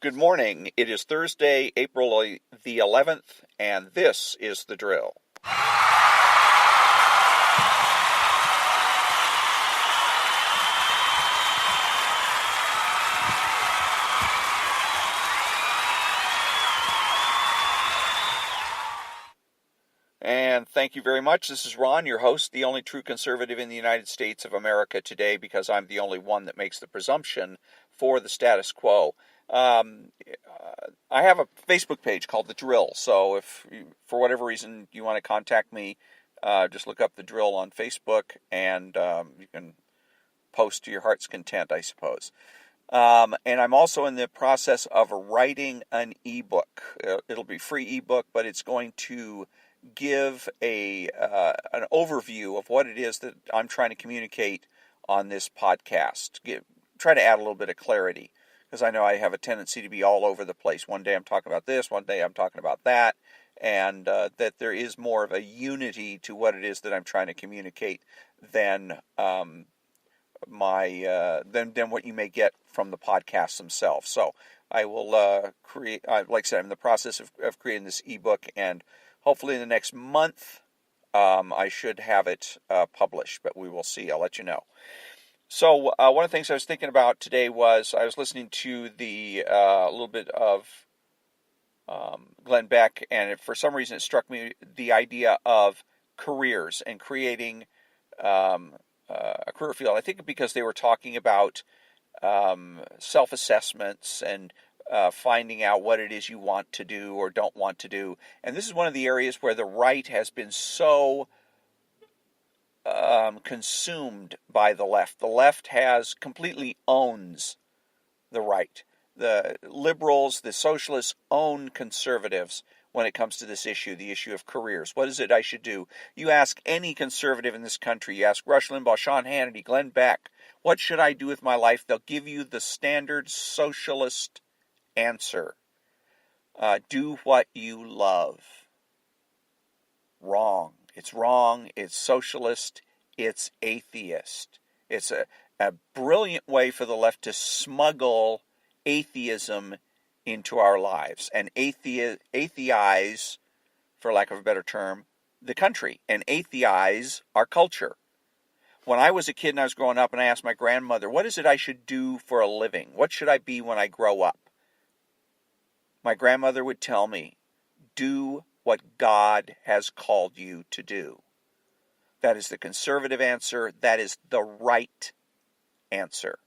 Good morning. It is Thursday, April the 11th, and this is The Drill. And thank you very much. This is Ron, your host, the only true conservative in the United States of America today, because I'm the only one that makes the presumption for the status quo. I have a Facebook page called The Drill, so if you, for whatever reason you want to contact me, just look up The Drill on Facebook, and you can post to your heart's content, I suppose. And I'm also in the process of writing an ebook. It'll be a free ebook, but it's going to give an overview of what it is that I'm trying to communicate on this podcast. Try to add a little bit of clarity, because I know I have a tendency to be all over the place. One day I'm talking about this, one day I'm talking about that, and that there is more of a unity to what it is that I'm trying to communicate than what you may get from the podcasts themselves. So I will create, like I said, I'm in the process of creating this ebook, and hopefully in the next month I should have it published, but we will see. I'll let you know. So one of the things I was thinking about today was I was listening to the little bit of Glenn Beck, and for some reason it struck me the idea of careers and creating a career field. I think because they were talking about self-assessments and finding out what it is you want to do or don't want to do. And this is one of the areas where the right has been so consumed by the left. The left completely owns the right. The liberals, the socialists own conservatives when it comes to this issue, the issue of careers. What is it I should do? You ask any conservative in this country, you ask Rush Limbaugh, Sean Hannity, Glenn Beck, what should I do with my life? They'll give you the standard socialist answer. Do what you love. Wrong. It's wrong. It's socialist. It's atheist. It's a brilliant way for the left to smuggle atheism into our lives and atheize, for lack of a better term, the country, and atheize our culture. When I was a kid and I was growing up and I asked my grandmother, what is it I should do for a living? What should I be when I grow up? My grandmother would tell me, do what God has called you to do. That is the conservative answer. That is the right answer.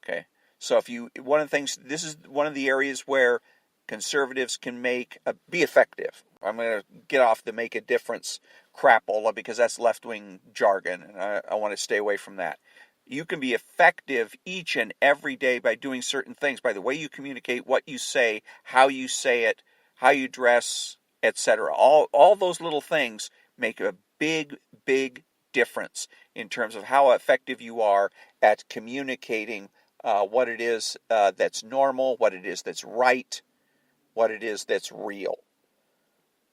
Okay? So one of the things, this is one of the areas where conservatives can be effective. I'm going to get off the make a difference crapola because that's left-wing jargon, and I want to stay away from that. You can be effective each and every day by doing certain things, by the way you communicate, what you say, how you say it, how you dress, etc. All those little things make a big, big difference in terms of how effective you are at communicating what it is that's normal, what it is that's right, what it is that's real.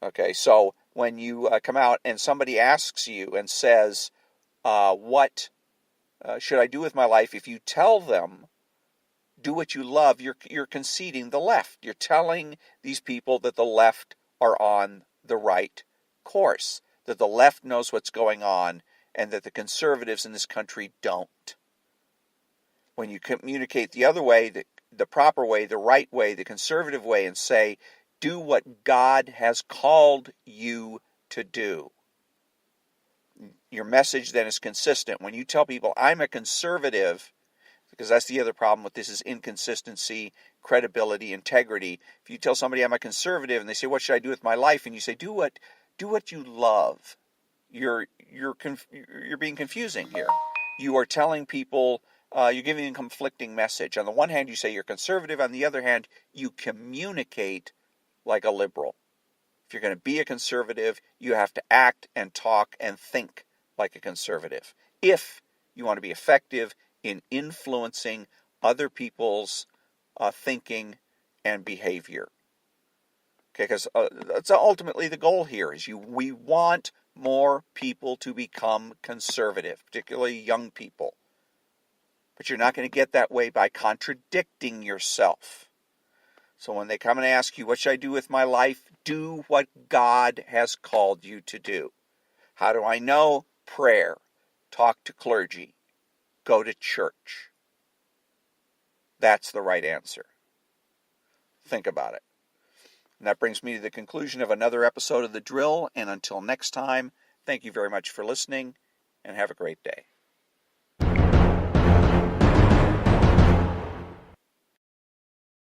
Okay, so when you come out and somebody asks you and says, what should I do with my life? If you tell them, do what you love, you're conceding the left. You're telling these people that the left are on the right course, that the left knows what's going on, and that the conservatives in this country don't. When you communicate the other way, the proper way, the right way, the conservative way, and say, do what God has called you to do, your message then is consistent. When you tell people, I'm a conservative, because that's the other problem with this is inconsistency, credibility, integrity. If you tell somebody I'm a conservative and they say, what should I do with my life? And you say, do what you love. You're being confusing here. You are telling people, you're giving them a conflicting message. On the one hand, you say you're conservative. On the other hand, you communicate like a liberal. If you're going to be a conservative, you have to act and talk and think like a conservative. If you want to be effective in influencing other people's thinking and behavior. Okay, because that's ultimately the goal here. We want more people to become conservative, particularly young people. But you're not going to get that way by contradicting yourself. So when they come and ask you, what should I do with my life? Do what God has called you to do. How do I know? Prayer. Talk to clergy. Go to church. That's the right answer. Think about it. And that brings me to the conclusion of another episode of The Drill. And until next time, thank you very much for listening, and have a great day.